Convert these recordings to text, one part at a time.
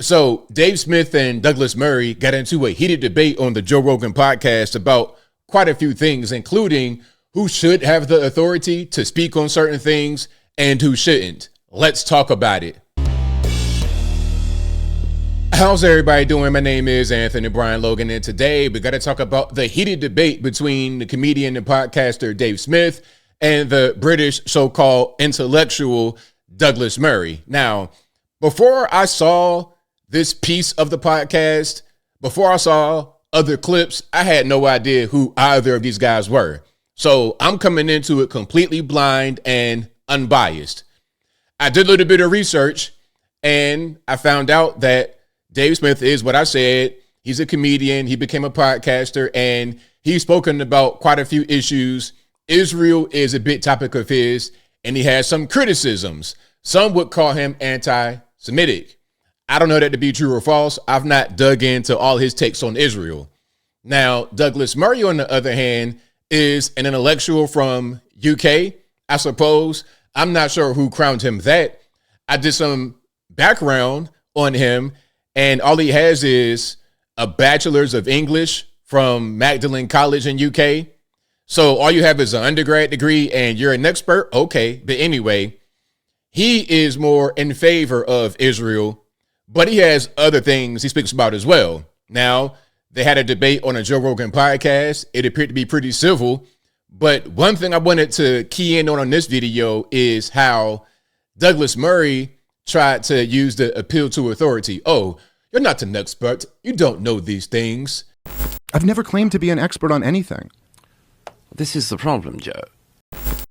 So Dave Smith and Douglas Murray got into a heated debate on the Joe Rogan podcast about quite a few things, including who should have the authority to speak on certain things and who shouldn't. Let's talk about it. How's everybody doing? My name is Anthony Brian Logan, and today we got to talk about the heated debate between the comedian and podcaster Dave Smith and the British so-called intellectual Douglas Murray. Now, before I saw this piece of the podcast, before I saw other clips, I had no idea who either of these guys were. So I'm coming into it completely blind and unbiased. I did a little bit of research and I found out that Dave Smith is what I said. He's a comedian. He became a podcaster and he's spoken about quite a few issues. Israel is a big topic of his and he has some criticisms. Some would call him anti-Semitic. I don't know that to be true or false. I've not dug into all his takes on Israel. Now, Douglas Murray, on the other hand, is an intellectual from UK, I suppose. I'm not sure who crowned him that. I did some background on him, and all he has is a bachelor's of English from Magdalen College in UK. So all you have is an undergrad degree, and you're an expert? Okay, but anyway, he is more in favor of Israel, but he has other things he speaks about as well. Now, they had a debate on a Joe Rogan podcast. It appeared to be pretty civil. But one thing I wanted to key in on this video is how Douglas Murray tried to use the appeal to authority. Oh, you're not an expert. You don't know these things. I've never claimed to be an expert on anything. This is the problem, Joe.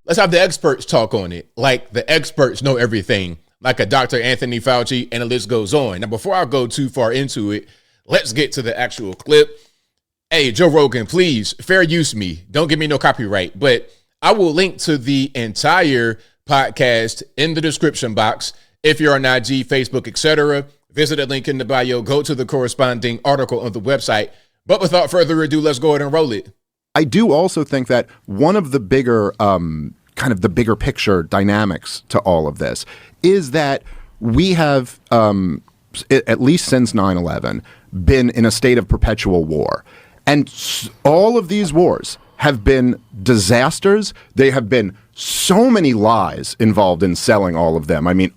Let's have the experts talk on it. Like the experts know everything. Like a Dr. Anthony Fauci, and the list goes on. Now, before I go too far into it, let's get to the actual clip. Hey, Joe Rogan, please, fair use me. Don't give me no copyright. But I will link to the entire podcast in the description box. If you're on IG, Facebook, etc., visit the link in the bio. Go to the corresponding article on the website. But without further ado, let's go ahead and roll it. I do also think that one of the bigger, kind of the bigger picture dynamics to all of this is that we have, at least since 9/11, been in a state of perpetual war. And all of these wars have been disasters. They have been so many lies involved in selling all of them. I mean,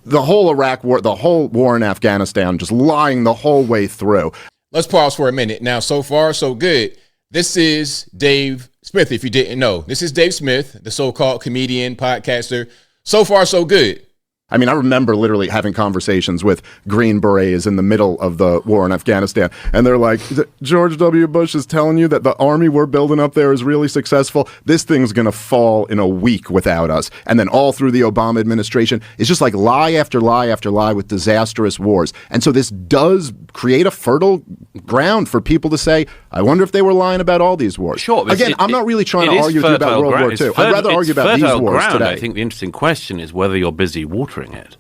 the whole Iraq war, the whole war in Afghanistan, just lying the whole way through. Let's pause for a minute. Now, so far, so good. This is Dave Smith, if you didn't know. This is Dave Smith, the so-called comedian, podcaster. So far, so good. I mean, I remember literally having conversations with Green Berets in the middle of the war in Afghanistan, and they're like, George W. Bush is telling you that the army we're building up there is really successful. This thing's going to fall in a week without us. And then all through the Obama administration, it's just like lie after lie after lie with disastrous wars. And so this does create a fertile ground for people to say, I wonder if they were lying about all these wars. Sure. Again, I'm not really trying to argue with you about World War II. I'd rather argue about these wars today. I think the interesting question is whether you're busy watering it.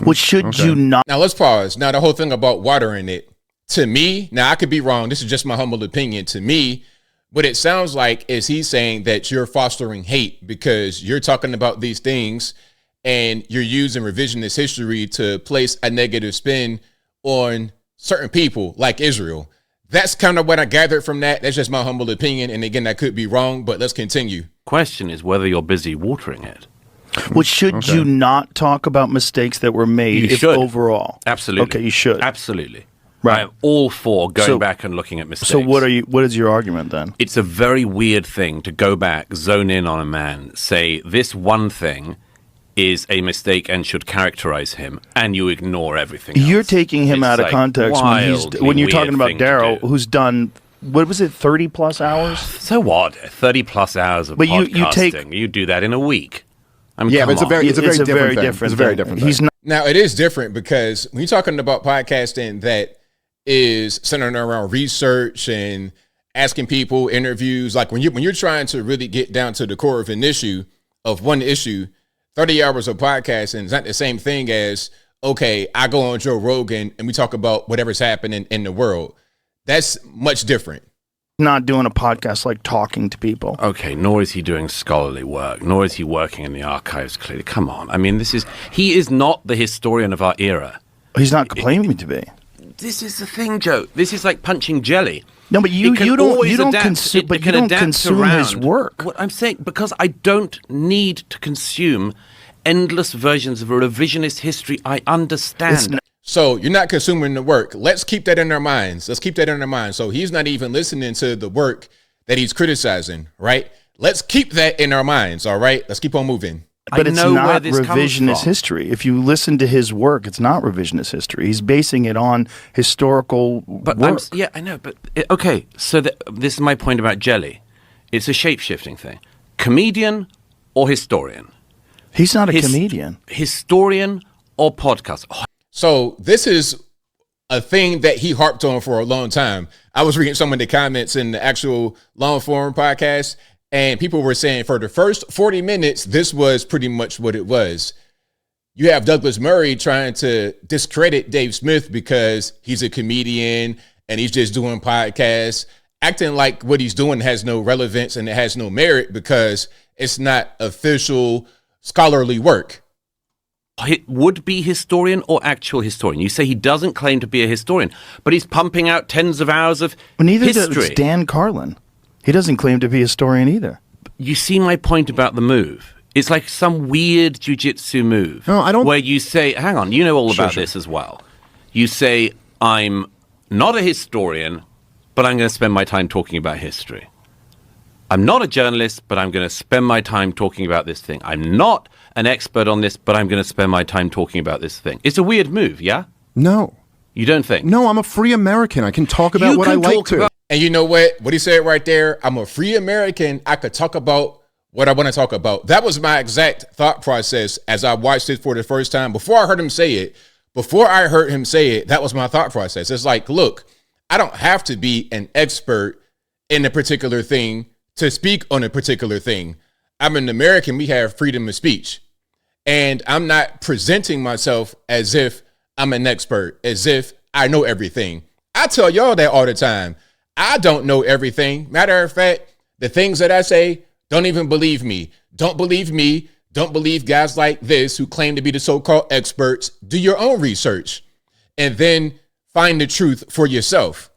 Well, should you not? Now, let's pause. Now, the whole thing about watering it, to me, now I could be wrong. This is just my humble opinion. To me, what it sounds like is he's saying that you're fostering hate because you're talking about these things and you're using revisionist history to place a negative spin on certain people like Israel. That's kind of what I gathered from that. That's just my humble opinion. And again, I could be wrong, but let's continue. Question is whether you're busy watering it. Well, should you not talk about mistakes that were made overall? Absolutely. Okay, you should. Absolutely. Right. I'm all for going back and looking at mistakes. So what is your argument then? It's a very weird thing to go back, zone in on a man, say this one thing is a mistake and should characterize him, and you ignore everything else. You're taking him out of context when you're talking about Daryl, who's done, what was it, 30 plus hours? So what? 30 plus hours of podcasting. You do that in a week. I mean, yeah, but it's a very different thing. He's not. Now, it is different because when you're talking about podcasting that is centered around research and asking people, interviews, like when you're trying to really get down to the core of an issue, of one issue, 30 hours of podcasting is not the same thing as, okay, I go on Joe Rogan and we talk about whatever's happening in the world. That's much different. Not doing a podcast like talking to people. Okay, nor is he doing scholarly work, nor is he working in the archives, clearly. Come on. I mean, he is not the historian of our era. He's not claiming to be. This is the thing, Joe. This is like punching jelly. No, but you don't consume his work. What I'm saying, because I don't need to consume endless versions of a revisionist history. I understand. So you're not consuming the work. Let's keep that in our minds. So he's not even listening to the work that he's criticizing, right? Let's keep that in our minds, all right? Let's keep on moving. But it's not revisionist history. If you listen to his work, it's not revisionist history. He's basing it on historical work. Yeah, I know. But okay, so this is my point about jelly. It's a shape-shifting thing. Comedian or historian? He's not a comedian. Historian or podcast? Oh. So this is a thing that he harped on for a long time. I was reading some of the comments in the actual long-form podcast, and people were saying for the first 40 minutes, this was pretty much what it was. You have Douglas Murray trying to discredit Dave Smith because he's a comedian and he's just doing podcasts, acting like what he's doing has no relevance and it has no merit because it's not official scholarly work. Would be historian or actual historian? You say he doesn't claim to be a historian, but he's pumping out tens of hours of history. Does Dan Carlin. He doesn't claim to be a historian either. You see my point about the move. It's like some weird jiu-jitsu move. No, I don't. Where you say, hang on, you know all about this as well. You say, I'm not a historian, but I'm going to spend my time talking about history. I'm not a journalist, but I'm going to spend my time talking about this thing. I'm not an expert on this, but I'm going to spend my time talking about this thing. It's a weird move, yeah? No. You don't think? No, I'm a free American. I can talk about what I like to. And you know what? What he said right there, I'm a free American. I could talk about what I want to talk about. That was my exact thought process as I watched it for the first time. Before I heard him say it, that was my thought process. It's like, look, I don't have to be an expert in a particular thing to speak on a particular thing. I'm an American. We have freedom of speech. And I'm not presenting myself as if I'm an expert, as if I know everything. I tell y'all that all the time. I don't know everything. Matter of fact, the things that I say, don't even believe me. Don't believe me. Don't believe guys like this who claim to be the so-called experts. Do your own research and then find the truth for yourself.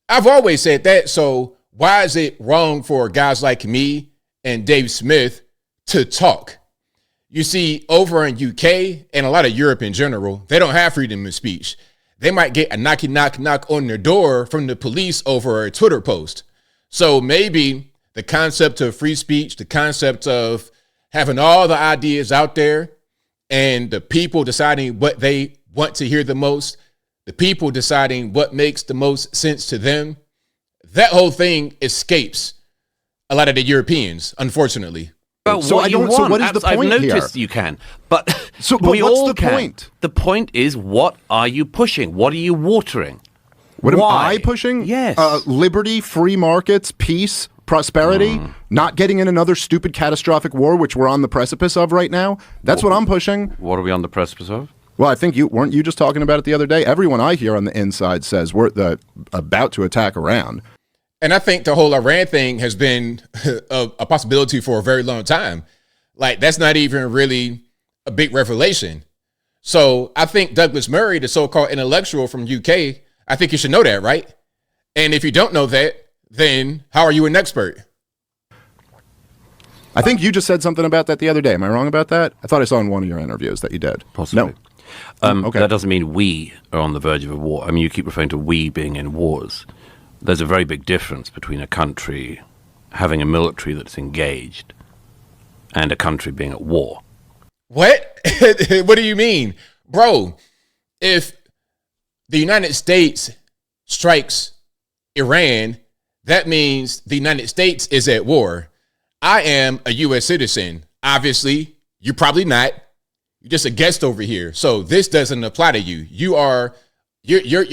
I've always said that. So why is it wrong for guys like me and Dave Smith to talk? You see, over in UK and a lot of Europe in general, they don't have freedom of speech. They might get a knock on their door from the police over a Twitter post. So maybe the concept of free speech, the concept of having all the ideas out there and the people deciding what they want to hear the most, the people deciding what makes the most sense to them, that whole thing escapes a lot of the Europeans, unfortunately. Well, so what is the point I've noticed here? You can, but we all what's the can. point? The point is, what are you pushing? What are you watering? What Why? am I pushing? Yes. Liberty, free markets, peace, prosperity, not getting in another stupid catastrophic war, which we're on the precipice of right now. That's what I'm pushing. What are we on the precipice of? Well, I think weren't you just talking about it the other day? Everyone I hear on the inside says we're about to attack Iran. And I think the whole Iran thing has been a possibility for a very long time. Like, that's not even really a big revelation. So I think Douglas Murray, the so-called intellectual from UK, I think you should know that, right? And if you don't know that, then how are you an expert? I think you just said something about that the other day. Am I wrong about that? I thought I saw in one of your interviews that you did. Possibly. No. Okay. That doesn't mean we are on the verge of a war. I mean, you keep referring to we being in wars. There's a very big difference between a country having a military that's engaged and a country being at war. What? What do you mean? Bro, if the United States strikes Iran, that means the United States is at war. I am a U.S. citizen. Obviously, you're probably not. You're just a guest over here. So this doesn't apply to you. You're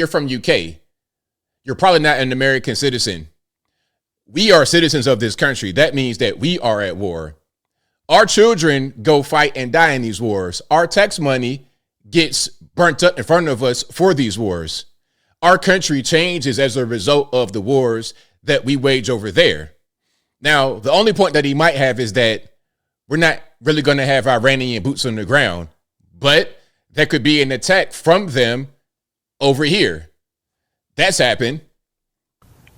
from UK. You're probably not an American citizen. We are citizens of this country. That means that we are at war. Our children go fight and die in these wars. Our tax money gets burnt up in front of us for these wars. Our country changes as a result of the wars that we wage over there. Now, the only point that he might have is that we're not really going to have Iranian boots on the ground, but there could be an attack from them over here. That's happened.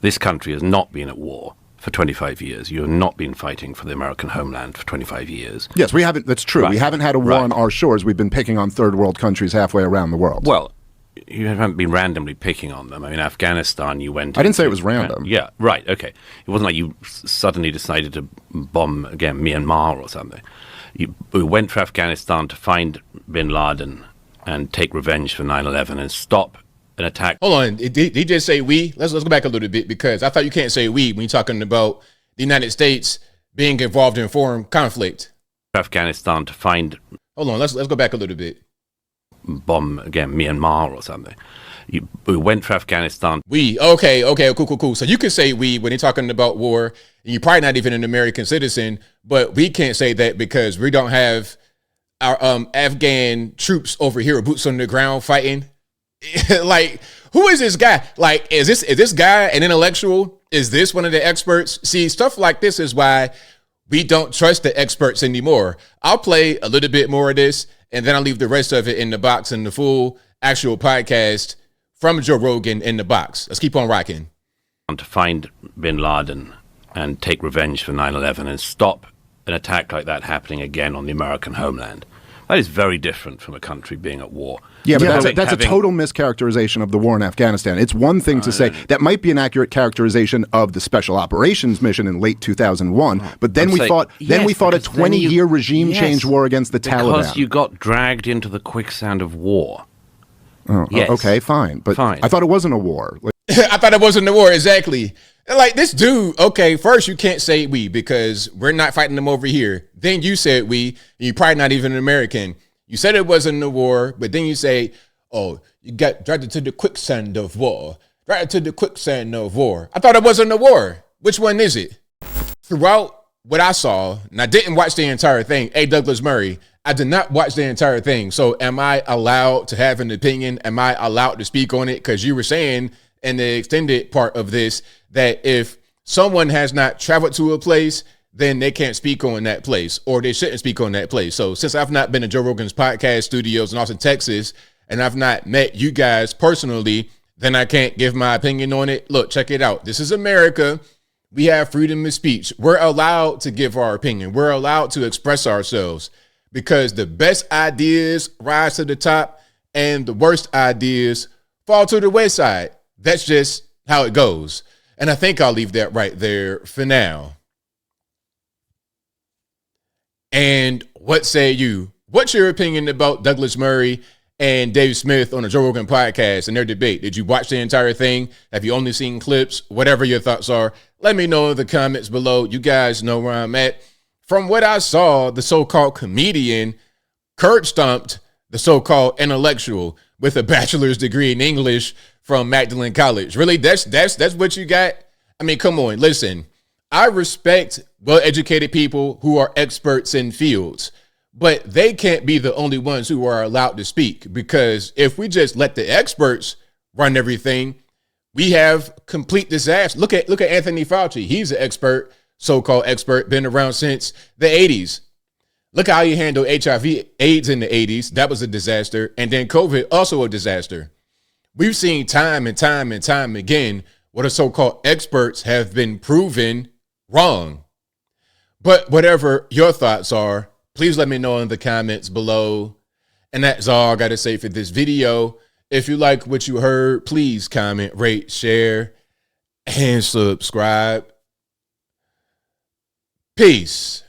This country has not been at war for 25 years. You have not been fighting for the American homeland for 25 years. Yes, we haven't. That's true. Right. We haven't had a war on our shores. We've been picking on third world countries halfway around the world. Well, you haven't been randomly picking on them. I mean, Afghanistan, you went... I didn't say it was random. Yeah, right, okay. It wasn't like you suddenly decided to bomb, again, Myanmar or something. You went for Afghanistan to find bin Laden and take revenge for 9/11 and stop an attack. Hold on. Did he just say we? Let's go back a little bit, because I thought you can't say we when you're talking about the United States being involved in foreign conflict. Afghanistan to find... Hold on. Let's go back a little bit. Bomb, again, Myanmar or something. You went for Afghanistan. We. Okay, cool. So you can say we when you're talking about war. You're probably not even an American citizen, but we can't say that because we don't have our Afghan troops over here with boots on the ground fighting. Like, who is this guy? Like, is this guy an intellectual? Is this one of the experts? See, stuff like this is why we don't trust the experts anymore. I'll play a little bit more of this, and then I'll leave the rest of it in the box and the full actual podcast from Joe Rogan in the box. Let's keep on rocking. To find bin Laden and take revenge for 9/11 and stop an attack like that happening again on the American homeland. That is very different from a country being at war. Yeah, but that's a total mischaracterization of the war in Afghanistan. It's one thing to say that might be an accurate characterization of the special operations mission in late 2001, but then we fought a 20-year regime change war against the Taliban. Because you got dragged into the quicksand of war. Oh, yes. Okay, fine. But I thought it wasn't a war. I thought it wasn't a war, exactly. Like, this dude, okay, first you can't say we because we're not fighting them over here. Then you said we, and you're probably not even an American. You said it wasn't a war, but then you say, oh, you got dragged into the quicksand of war. Dragged into the quicksand of war. I thought it wasn't a war. Which one is it? Throughout what I saw, and I didn't watch the entire thing, Douglas Murray, I did not watch the entire thing. So am I allowed to have an opinion? Am I allowed to speak on it? Because you were saying in the extended part of this that if someone has not traveled to a place, then they can't speak on that place, or they shouldn't speak on that place. So since I've not been to Joe Rogan's podcast studios in Austin, Texas, and I've not met you guys personally, then I can't give my opinion on it. Look, check it out. This is America. We have freedom of speech. We're allowed to give our opinion. We're allowed to express ourselves because the best ideas rise to the top and the worst ideas fall to the wayside. That's just how it goes. And I think I'll leave that right there for now. And what say you? What's your opinion about Douglas Murray and Dave Smith on the Joe Rogan podcast and their debate? Did you watch the entire thing? Have you only seen clips? Whatever your thoughts are, let me know in the comments below. You guys know where I'm at. From what I saw, the so-called comedian curb stomped the so-called intellectual with a bachelor's degree in English from Magdalen College. Really, that's what you got? I mean, come on, listen. I respect well-educated people who are experts in fields, but they can't be the only ones who are allowed to speak, because if we just let the experts run everything, we have complete disaster. Look at Anthony Fauci. He's an expert, so-called expert, been around since the 80s. Look how he handled HIV AIDS in the 80s. That was a disaster. And then COVID, also a disaster. We've seen time and time and time again what the so-called experts have been proven wrong. But whatever your thoughts are, please let me know in the comments below. And that's all I got to say for this video. If you like what you heard, please comment, rate, share, and subscribe. Peace.